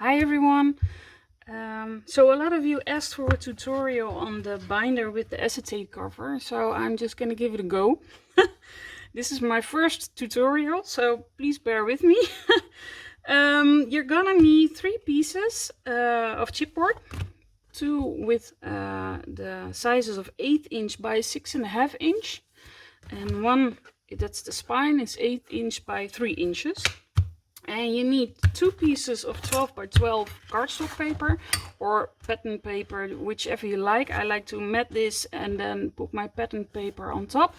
Hi everyone! So a lot of you asked for a tutorial on the binder with the acetate cover, so I'm just gonna give it a go. This is my first tutorial, so please bear with me. You're gonna need 3 pieces of chipboard, 2 with the sizes of 8 inch by 6.5 inch, and 1 that's the spine is 8 inch by 3 inches. And you need 2 pieces of 12 by 12 cardstock paper or pattern paper, whichever you like. I like to mat this and then put my pattern paper on top.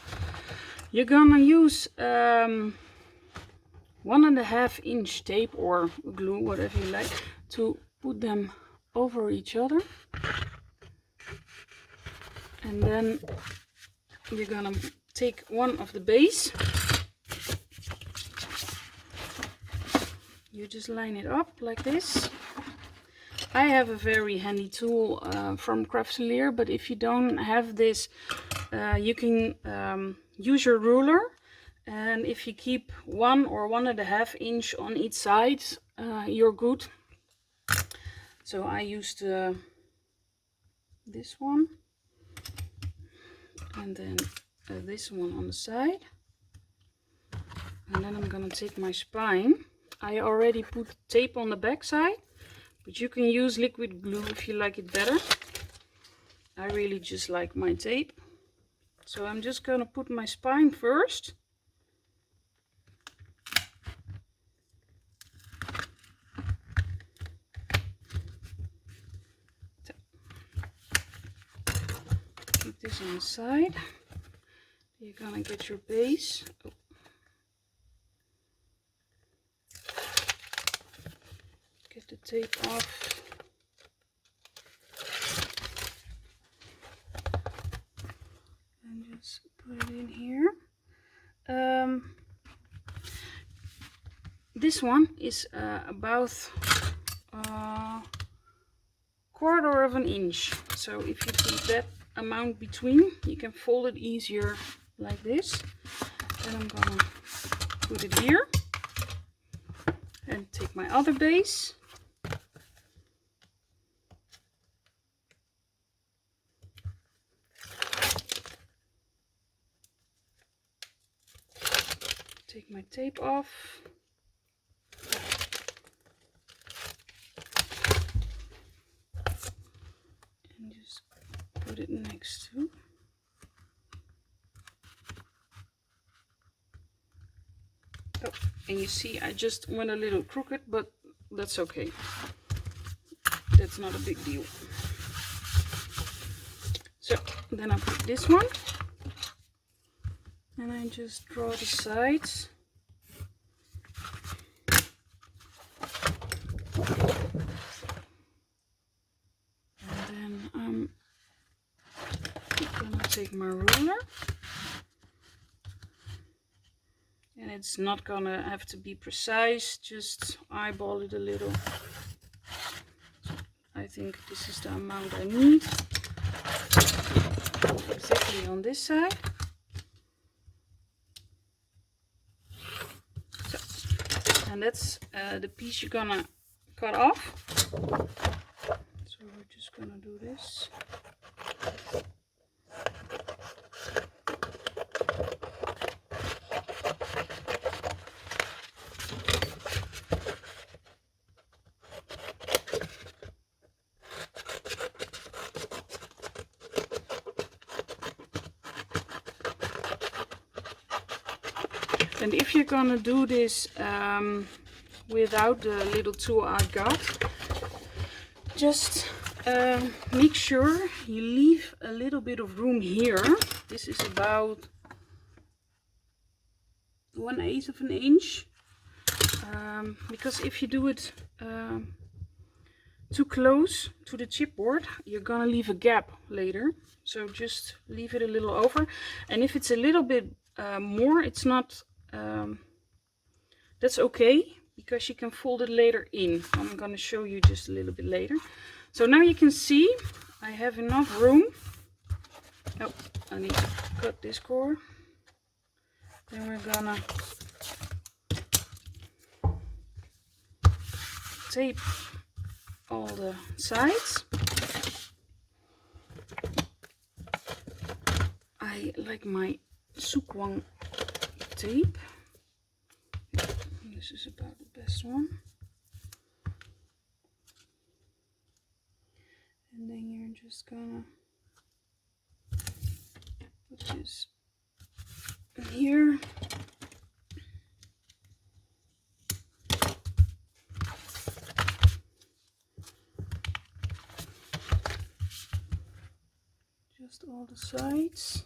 You're gonna use 1.5 inch tape or glue, whatever you like, to put them over each other. And then you're gonna take one of the base. You just line it up like this. I have a very handy tool from Kscraft, but if you don't have this, you can use your ruler. And if you keep 1 or 1.5 inch on each side, you're good. So I used this one, and then this one on the side. And then I'm gonna take my spine. I already put tape on the back side, but you can use liquid glue if you like it better. I really just like my tape. So I'm just gonna put my spine first. Keep this on the side. You're gonna get your base. Oh. Get the tape off. And just put it in here. This one is about 1/4 inch. So if you put that amount between, you can fold it easier like this. Then I'm gonna put it here and take my other base. Take my tape off. And just put it next to. Oh, and you see I just went a little crooked, but that's okay. That's not a big deal. So then I put this one. And I just draw the sides. And then I'm gonna take my ruler. And it's not gonna have to be precise, just eyeball it a little. I think this is the amount I need. Exactly on this side. And that's the piece you're gonna cut off. So we're just gonna do this. And if you're gonna do this without the little tool I got, just make sure you leave a little bit of room here. This is about 1/8 of an inch, because if you do it too close to the chipboard, you're gonna leave a gap later. So just leave it a little over. And if it's a little bit more, it's not that's okay, because you can fold it later in. I'm gonna show you just a little bit later. So now you can see I have enough room. Oh, I need to cut this cord. Then we're gonna tape all the sides. I like my Sukwang tape. This is about the best one. And then you're just gonna put this here. Just all the sides.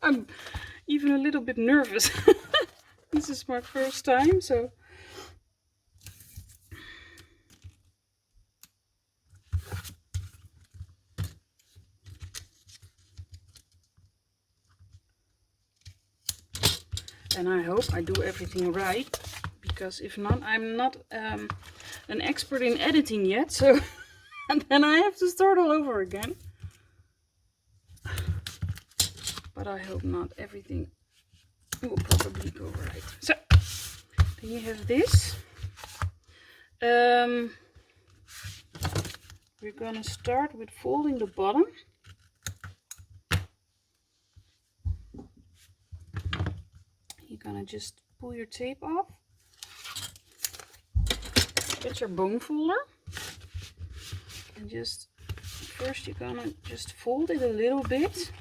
I'm even a little bit nervous. This is my first time, so and I hope I do everything right, because if not, I'm not an expert in editing yet, so and then I have to start all over again. But I hope not. Everything will probably go right. So then you have this. We're gonna start with folding the bottom. You're gonna just pull your tape off. Get your bone folder. And just first you're gonna just fold it a little bit,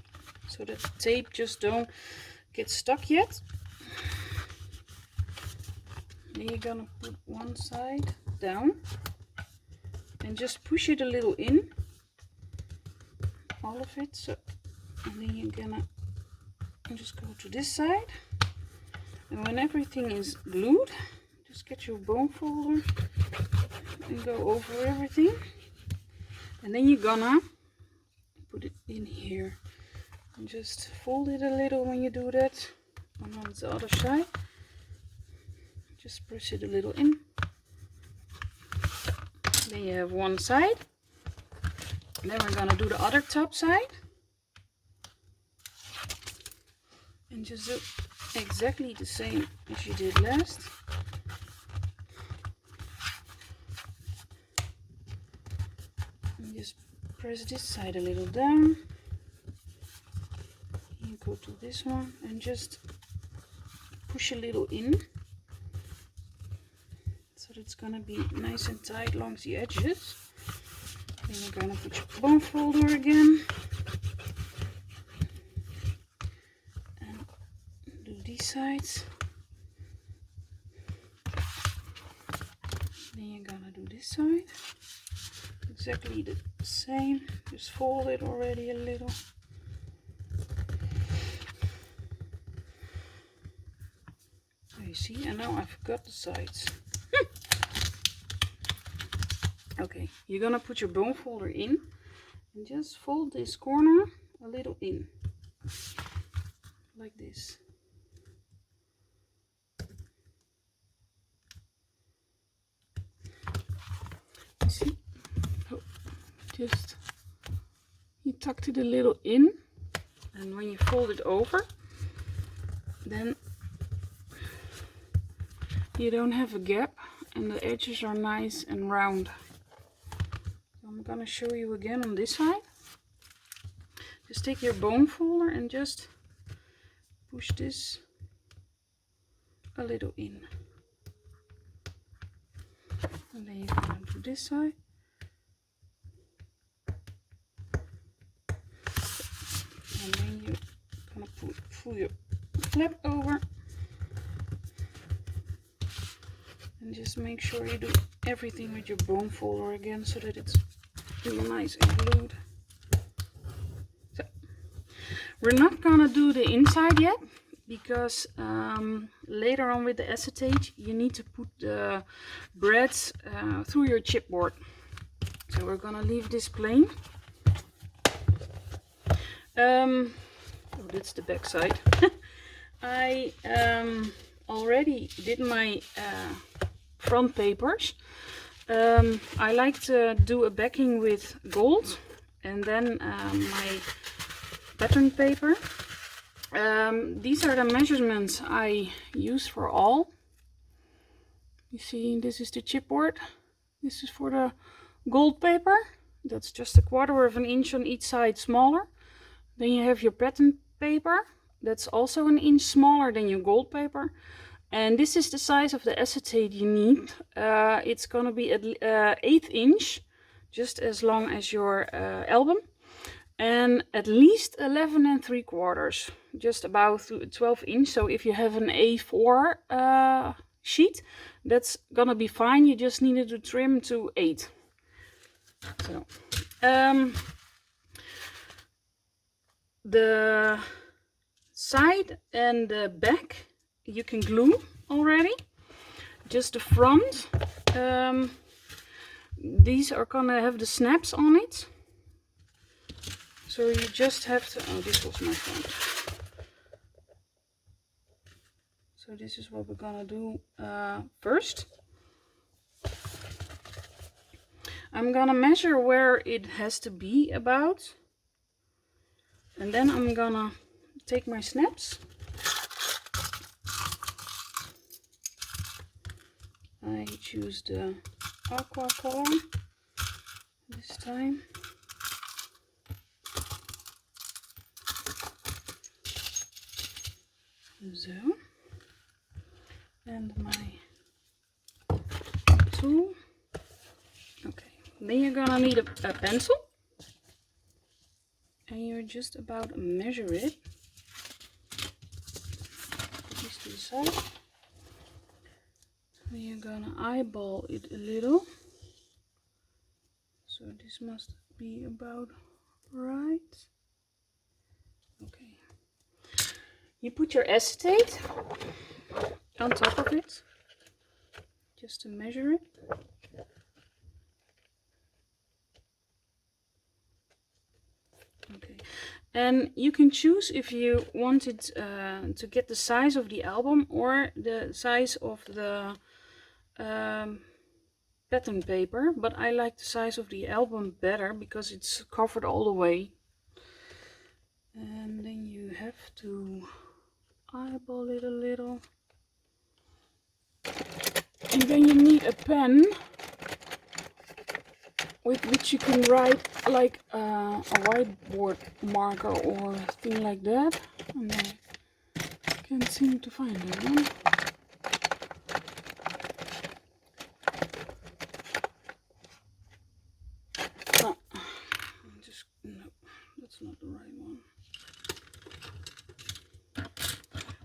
so that the tape just don't get stuck yet. Then you're gonna put one side down and just push it a little in, all of it. So, and then you're gonna just go to this side, and when everything is glued, just get your bone folder and go over everything, and then you're gonna put it in here. And just fold it a little when you do that. And on the other side, just press it a little in. Then you have one side. Then we're gonna do the other top side. And just do exactly the same as you did last. And just press this side a little down. Go to this one and just push a little in, so that it's gonna be nice and tight along the edges. Then you're gonna put your bone folder again and do these sides. Then you're gonna do this side, exactly the same, just fold it already a little. You see, and now I forgot the sides. Okay, you're gonna put your bone folder in and just fold this corner a little in, like this. You see? Oh, just you tucked it a little in, and when you fold it over, then you don't have a gap and the edges are nice and round. So I'm gonna show you again on this side. Just take your bone folder and just push this a little in. And then you're gonna do this side. And then you're gonna pull your flap over. And just make sure you do everything with your bone folder again, so that it's really nice and glued. So, we're not gonna do the inside yet, because later on with the acetate you need to put the breads through your chipboard. So we're gonna leave this plain. Oh, that's the back side. I already did my front papers. I like to do a backing with gold, and then my pattern paper. These are the measurements I use for all. You see, this is the chipboard. This is for the gold paper. That's just 1/4 of an inch on each side smaller. Then you have your pattern paper. That's also 1 inch smaller than your gold paper. And this is the size of the acetate you need. It's gonna be at 1/8 inch, just as long as your album. And at least 11 3/4, just about 12 inch. So if you have an A4 sheet, that's gonna be fine. You just needed to trim to 8. So the side and the back you can glue already. Just the front, these are gonna have the snaps on it. So you just have to, oh, this was my front. So this is what we're gonna do first. I'm gonna measure where it has to be about. And then I'm gonna take my snaps. I choose the aqua color this time. So, and my tool. Okay, then you're gonna need a pencil, and you're just about to measure it. Put this to the side. Then you're gonna eyeball it a little. So this must be about right. Okay. You put your acetate on top of it, just to measure it. Okay, and you can choose if you wanted to get the size of the album or the size of the pattern paper, but I like the size of the album better because it's covered all the way. And then you have to eyeball it a little. And then you need a pen with which you can write like a whiteboard marker or thing like that. And I can't seem to find that one. Oh, no, that's not the right one.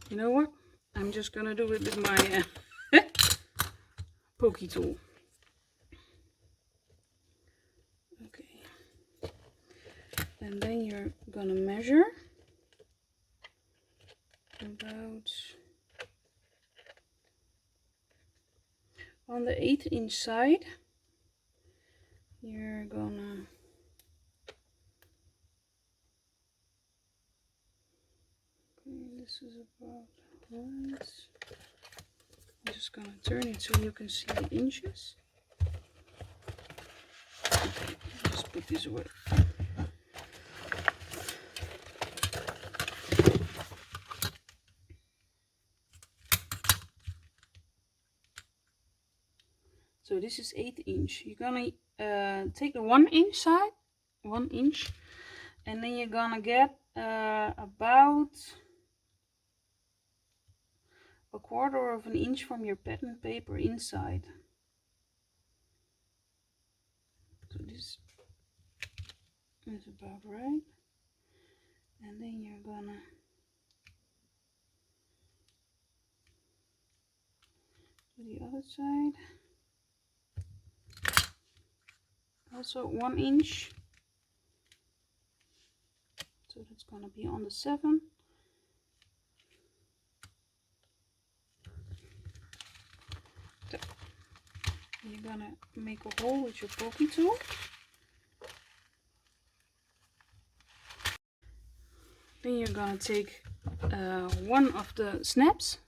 You know what? I'm just gonna do it with my pokey tool. Okay. And then you're gonna measure about on the 1/8 inch side. You're gonna this is about right. I'm just gonna turn it so you can see the inches. Okay, just put this away. So this is 1/8 inch. You're gonna take the 1 inch side, 1 inch, and then you're gonna get about 1/4 of an inch from your pattern paper inside. So this is about right. And then you're gonna do the other side. Also 1 inch. So that's gonna be on the 7. So you're gonna make a hole with your pokey tool. Then you're gonna take one of the snaps.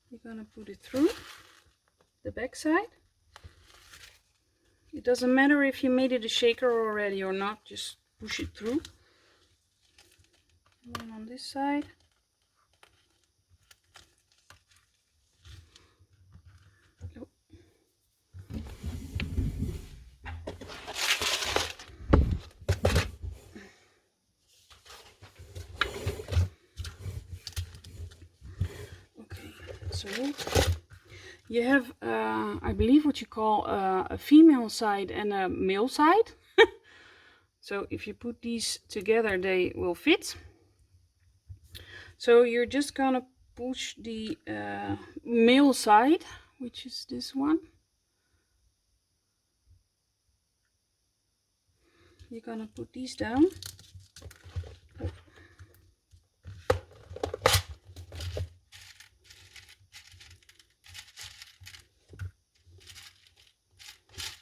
You're gonna put it through the back side. It doesn't matter if you made it a shaker already or not, just push it through. And then on this side. Oh. Okay, so you have, I believe, what you call a female side and a male side. So if you put these together, they will fit. So you're just gonna push the male side, which is this one. You're gonna put these down. Oh.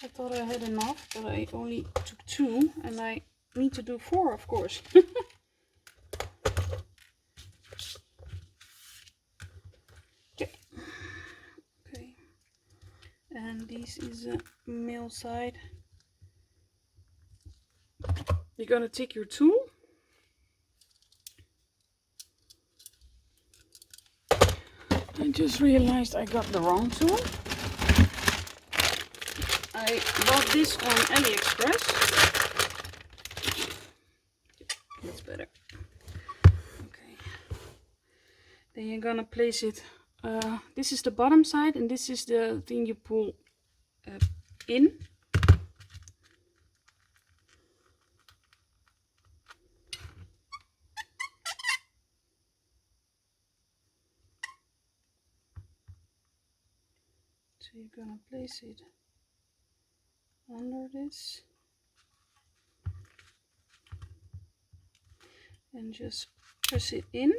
I thought I had enough, but I only took 2 and I need to do 4, of course. Okay. Okay. And this is a male side. You're gonna take your tool. I just realized I got the wrong tool. I bought this on AliExpress. That's better. Okay. Then you're gonna place it. This is the bottom side, and this is the thing you pull in. So you're gonna place it under this and just press it in,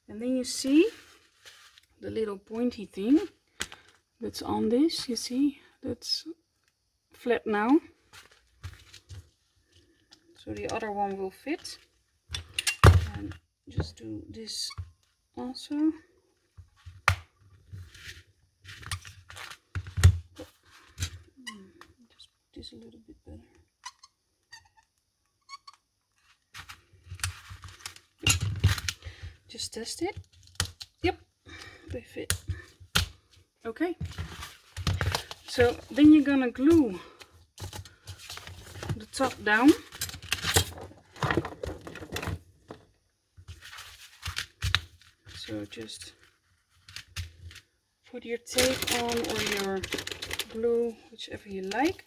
and then you see the little pointy thing that's on this. You see that's flat now, so the other one will fit. And just do this also. Just put this a little bit better. Just test it. Yep, they fit. Okay. So then you're gonna glue the top down. So just put your tape on or your glue, whichever you like.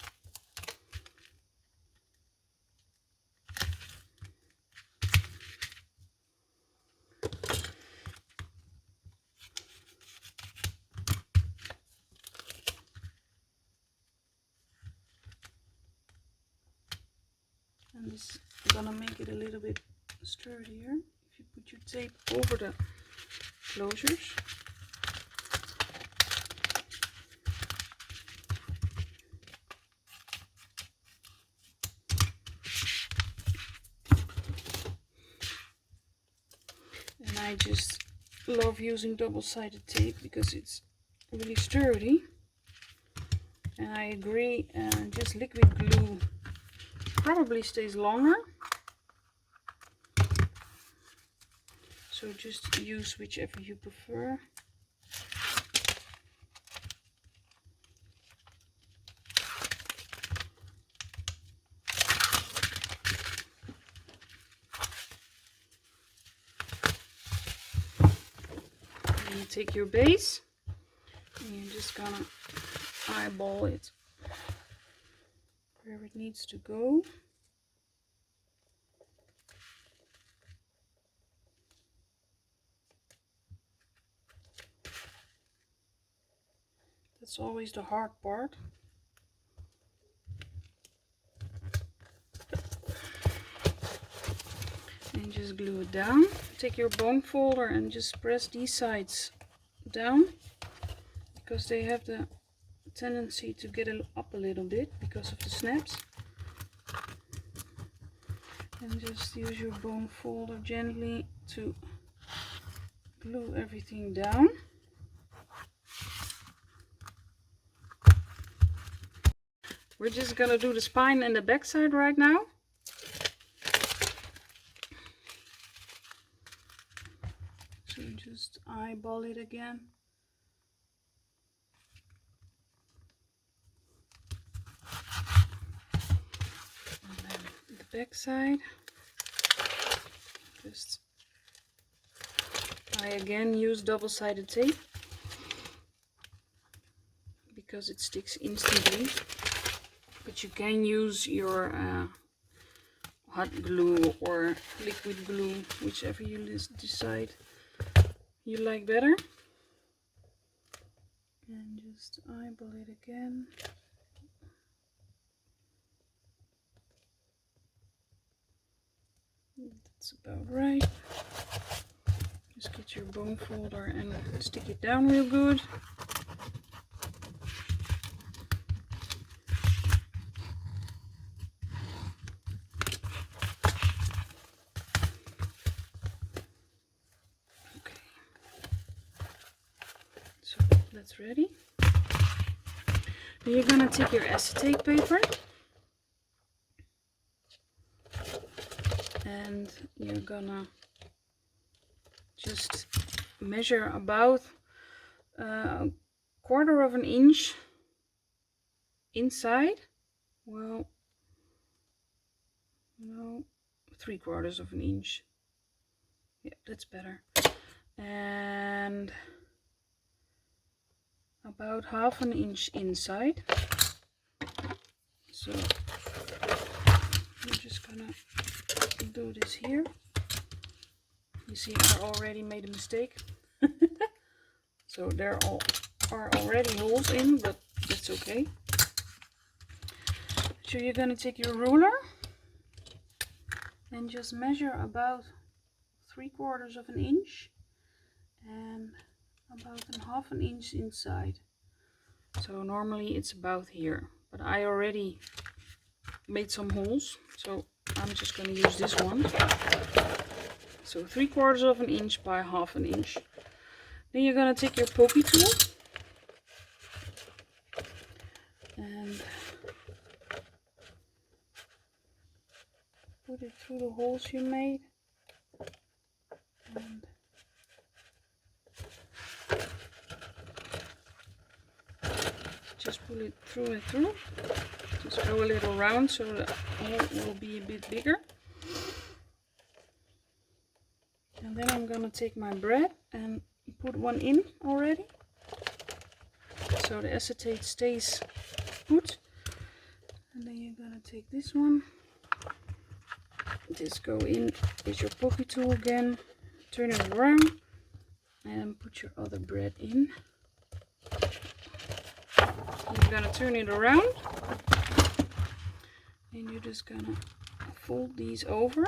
And this is gonna make it a little bit sturdier if you put your tape over the closures. And I just love using double-sided tape because it's really sturdy. And I agree, just liquid glue probably stays longer. So just use whichever you prefer. And you take your base and you're just gonna eyeball it where it needs to go. That's always the hard part. And just glue it down. Take your bone folder and just press these sides down, because they have the tendency to get up a little bit because of the snaps. And just use your bone folder gently to glue everything down. We're just gonna do the spine and the back side right now. just eyeball it again. And then the back side. Just I again use double-sided tape because it sticks instantly, but you can use your hot glue or liquid glue, whichever you decide you like better. And just eyeball it again. That's about right. Just get your bone folder and stick it down real good. Okay. So that's ready. Then you're gonna take your acetate paper and you're gonna just measure about a 1/4 of an inch inside. Well, no, 3/4 of an inch. Yeah, that's better. And about 1/2 an inch inside. So I'm just gonna do this here. You see, I already made a mistake. So there are already holes in, but that's okay. So you're gonna take your ruler and just measure about 3/4 of an inch and about 1/2 an inch inside. So normally it's about here, but I already made some holes, so I'm just gonna use this one. So 3/4 of an inch by 1/2 an inch. Then you're gonna take your pokey tool and put it through the holes you made. And just pull it through. Just go a little round so the hole will be a bit bigger. And then I'm gonna take my bread and put one in already, so the acetate stays put. And then you're gonna take this one, just go in with your pokey tool again, turn it around and put your other bread in. You're gonna turn it around and you're just gonna fold these over.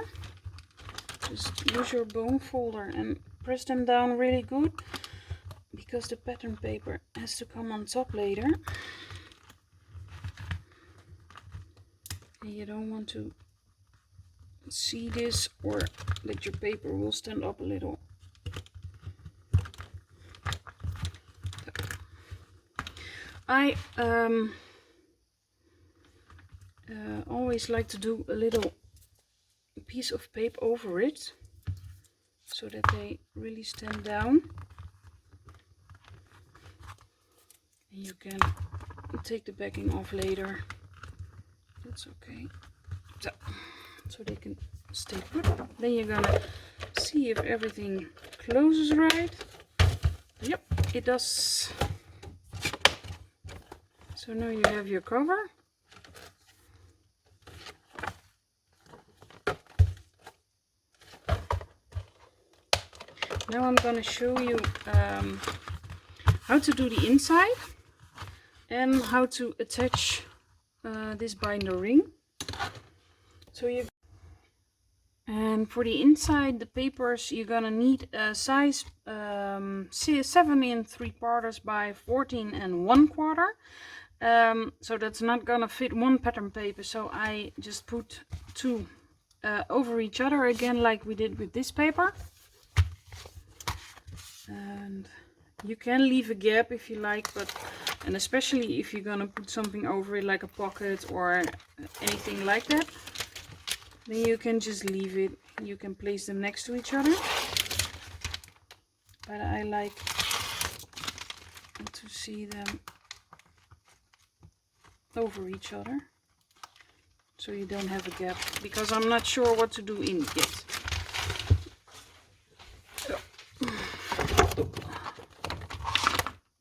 Just use your bone folder and press them down really good, because the pattern paper has to come on top later. And you don't want to see this, or that your paper will stand up a little. I always like to do a little piece of paper over it so that they really stand down, and you can take the backing off later. That's okay. So they can stay put. Then you're gonna see if everything closes right. Yep, it does. So now you have your cover. Now I'm going to show you how to do the inside and how to attach this binder ring. So and for the inside, the papers, you're going to need a size 7 3/4 by 14 1/4. So that's not going to fit one pattern paper, so I just put 2 over each other again, like we did with this paper. And you can leave a gap if you like, and especially if you're gonna put something over it like a pocket or anything like that, then you can just leave it. You can place them next to each other. but I like to see them over each other, so you don't have a gap, because I'm not sure what to do in it yet. So.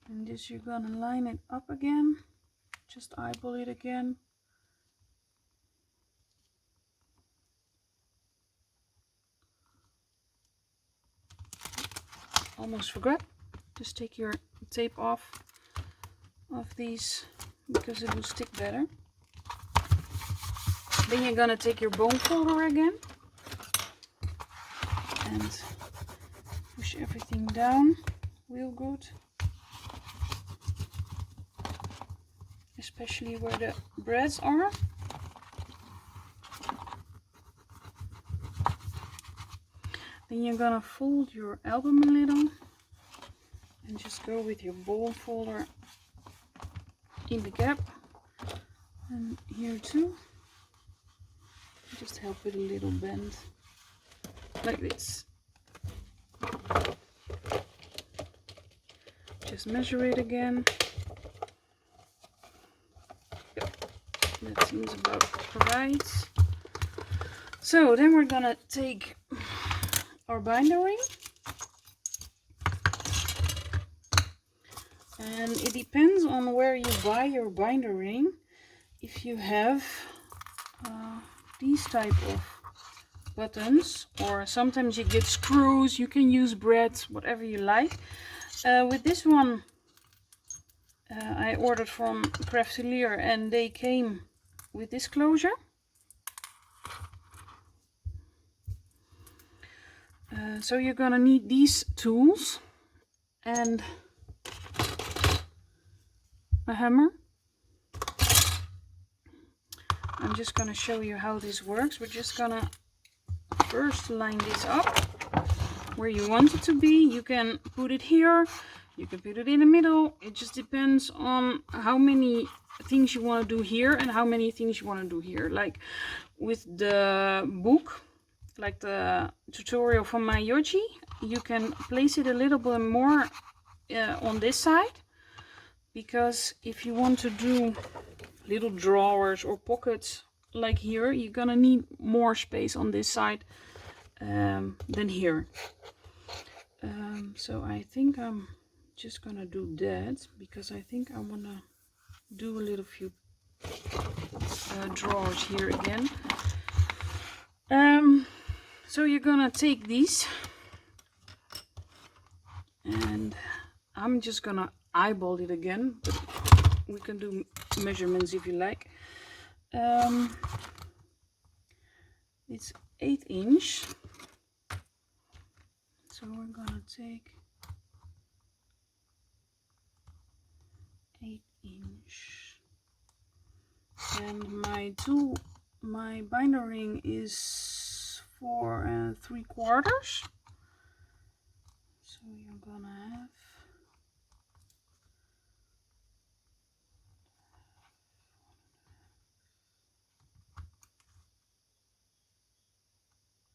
And this, you're gonna line it up again, just eyeball it again. Almost forgot, just take your tape off of these because it will stick better. Then you're gonna take your bone folder again and push everything down real good, especially where the breads are. Then you're gonna fold your album a little and just go with your bone folder in the gap, and here too. Just help it a little bend like this. Just measure it again. Yep, that seems about right. So then we're gonna take our binder ring, and it depends on where you buy your binder ring. If you have these type of buttons, or sometimes you get screws, you can use brads, whatever you like. With this one I ordered from Kscraft, and they came with this closure. So you're gonna need these tools and a hammer. I'm just gonna show you how this works. We're just gonna first line this up where you want it to be. You can put it here, you can put it in the middle. It just depends on how many things you want to do here and how many things you want to do here. Like with the book, like the tutorial from my Yoji, you can place it a little bit more on this side, because if you want to do little drawers or pockets like here, you're gonna need more space on this side than here. So I think I'm just gonna do that, because I think I wanna do a little few drawers here again. So you're gonna take these, and I'm just gonna eyeball it again, but we can do measurements if you like. It's 8 inch, so we're gonna take 8 inch, and my binder ring is 4 3/4. So you're gonna have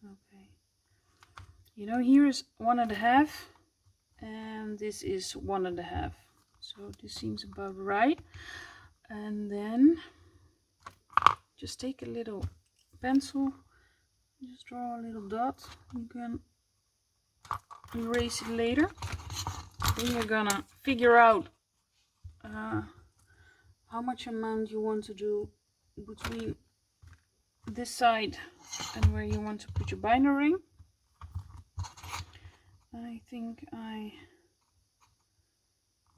okay. You know, here is 1.5, and this is 1.5. So this seems about right. And then just take a little pencil, just draw a little dot. You can erase it later. Then you're gonna figure out how much amount you want to do between this side and where you want to put your binder ring. I think I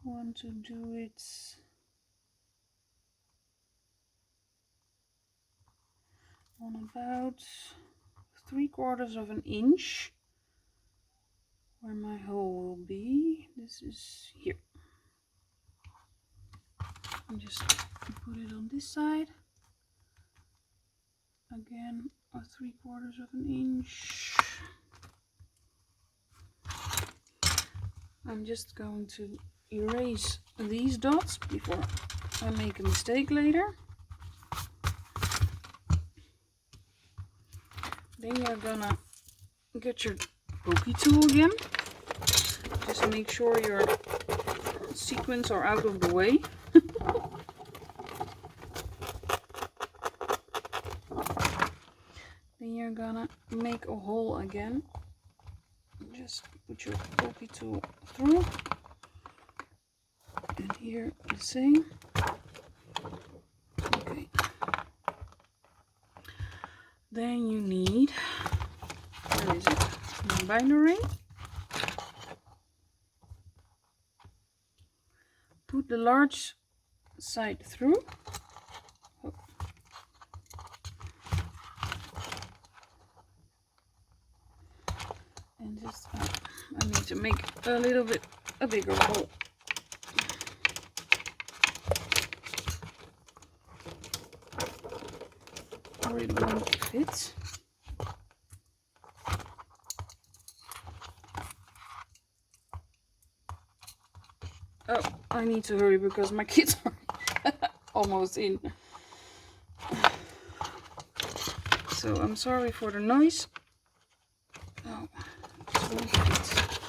want to do it on about 3/4 of an inch where my hole will be. This is here. And just put it on this side. Again, a 3/4 of an inch. I'm just going to erase these dots before I make a mistake later. Then you're gonna get your pokey tool again. just make sure your sequins are out of the way. Then you're gonna make a hole again. Just put your pokey tool through. And here the same. Okay. Then you need, where is it? My binder ring. Put the large side through. Oh. And just, I need to make a little bit a bigger hole. Or it won't fit. Oh, I need to hurry because my kids are almost in. So I'm sorry for the noise. Oh, this won't fit.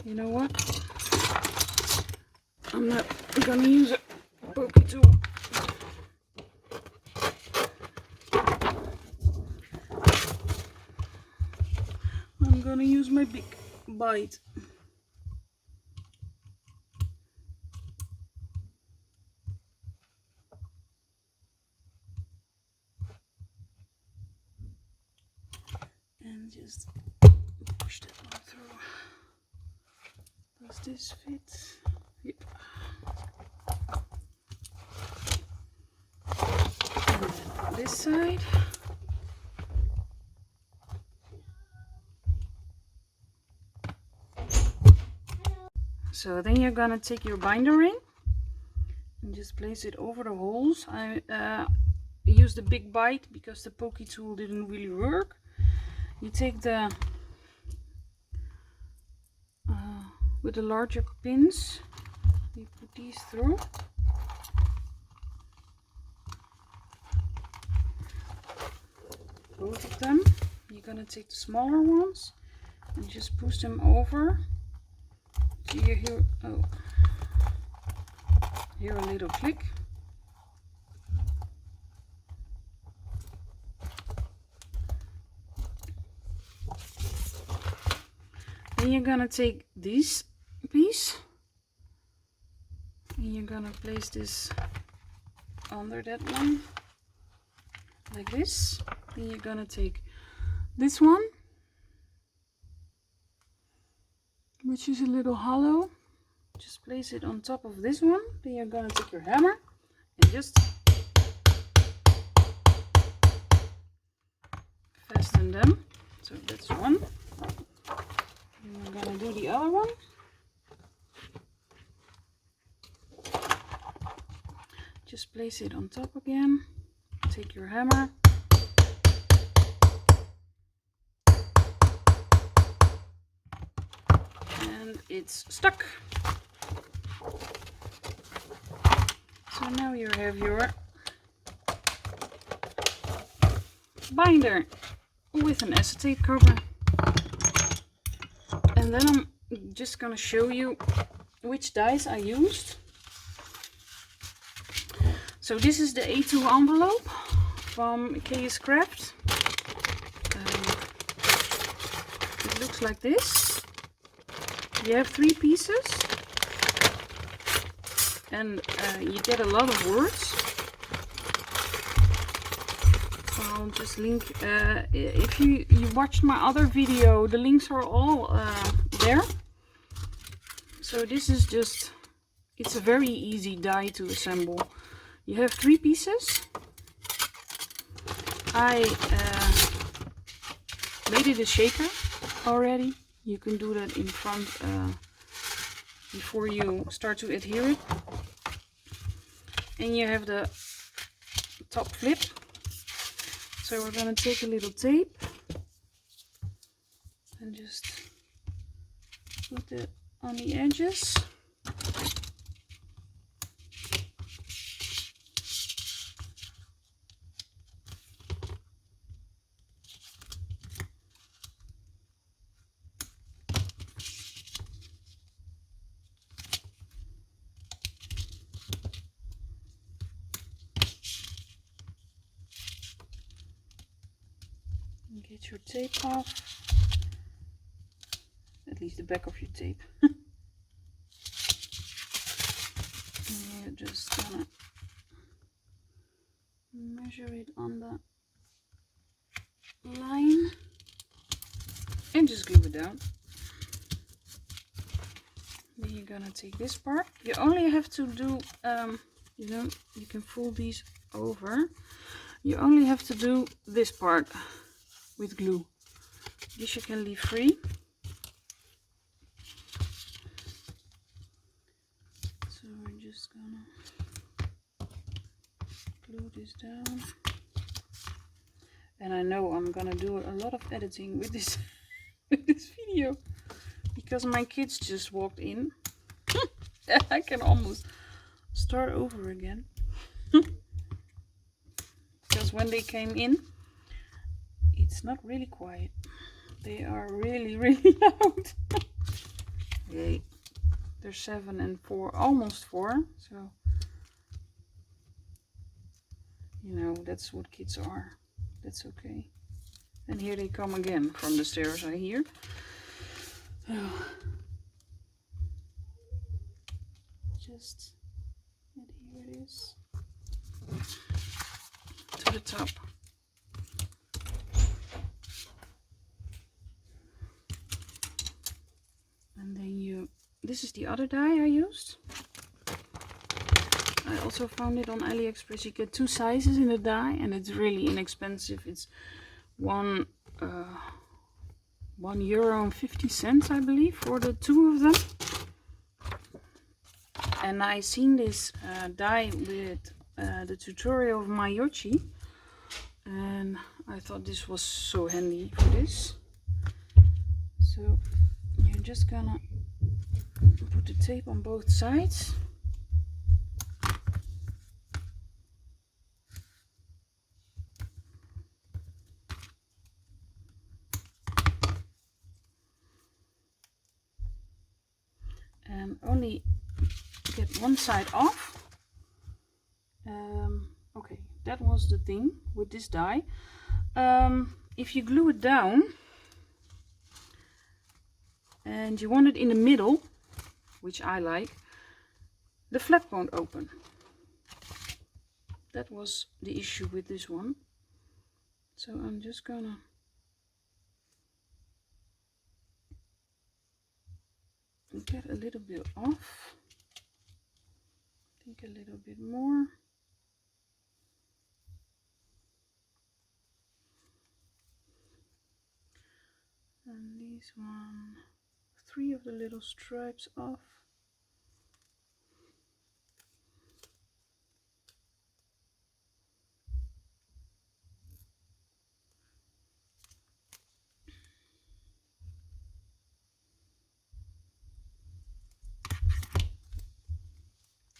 You know what? I'm not gonna use a pokey tool. I'm gonna use my big bite. And just push that one through. Does this fit? Yep. And then this side. So then you're gonna take your binder ring and just place it over the holes. I used a big bite because the pokey tool didn't really work. You take the with the larger pins, you put these through. Both of them. You're gonna take the smaller ones and just push them over. Do you hear? Oh, hear a little click. Then you're gonna take this piece and you're gonna place this under that one like this. Then you're gonna take this one, which is a little hollow. Just place it on top of this one. Then you're gonna take your hammer and just fasten them. So that's one. And we're gonna do the other one. Just place it on top again. Take your hammer. And it's stuck. So now you have your binder with an acetate cover. And then I'm just gonna show you which dies I used. So this is the A2 envelope from Kscraft. It looks like this. You have 3 pieces and you get a lot of words. I'll just link, if you watched my other video, the links are all there. So this is just, it's a very easy die to assemble. You have 3 pieces. I made it a shaker already. You can do that in front before you start to adhere it. And you have the top flip. So we're gonna take a little tape and just put it on the edges. Get your tape off. At least the back of your tape. And you're just gonna measure it on the line and just glue it down. Then you're gonna take this part. You only have to do, you can fold these over. You only have to do this part with glue. This you can leave free. So we're just gonna glue this down. And I know I'm gonna do a lot of editing with this with this video because my kids just walked in. I can almost start over again. Because when they came in, it's not really quiet. They are really, really loud. Okay, they're 7 and 4, almost 4. So, you know, that's what kids are. That's okay. And here they come again from the stairs, I hear. Oh. Just adhere this to the top. And then this is the other die I used. I also found it on AliExpress. You get 2 sizes in the die and it's really inexpensive. It's €1.50, I believe, for the 2 of them. And I seen this die with the tutorial of my Yoshi, and I thought this was so handy for this. So you're just gonna put the tape on both sides. And only get one side off. Okay, that was the thing with this die. If you glue it down and you want it in the middle, which I like, the flap won't open. That was the issue with this one. So I'm just gonna get a little bit off. I think a little bit more. And these 3 of the little stripes off.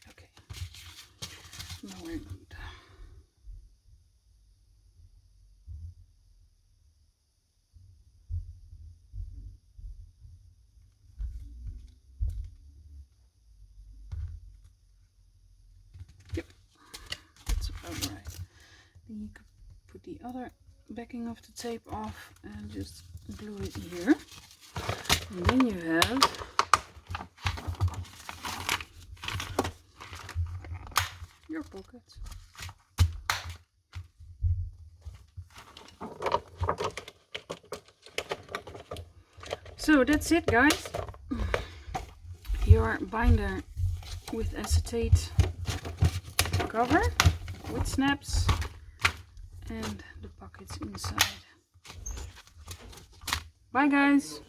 Okay, now we're good. You could put the other backing of the tape off and just glue it here. And then you have your pocket. So that's it, guys. Your binder with acetate cover with snaps and the pockets inside. Bye guys!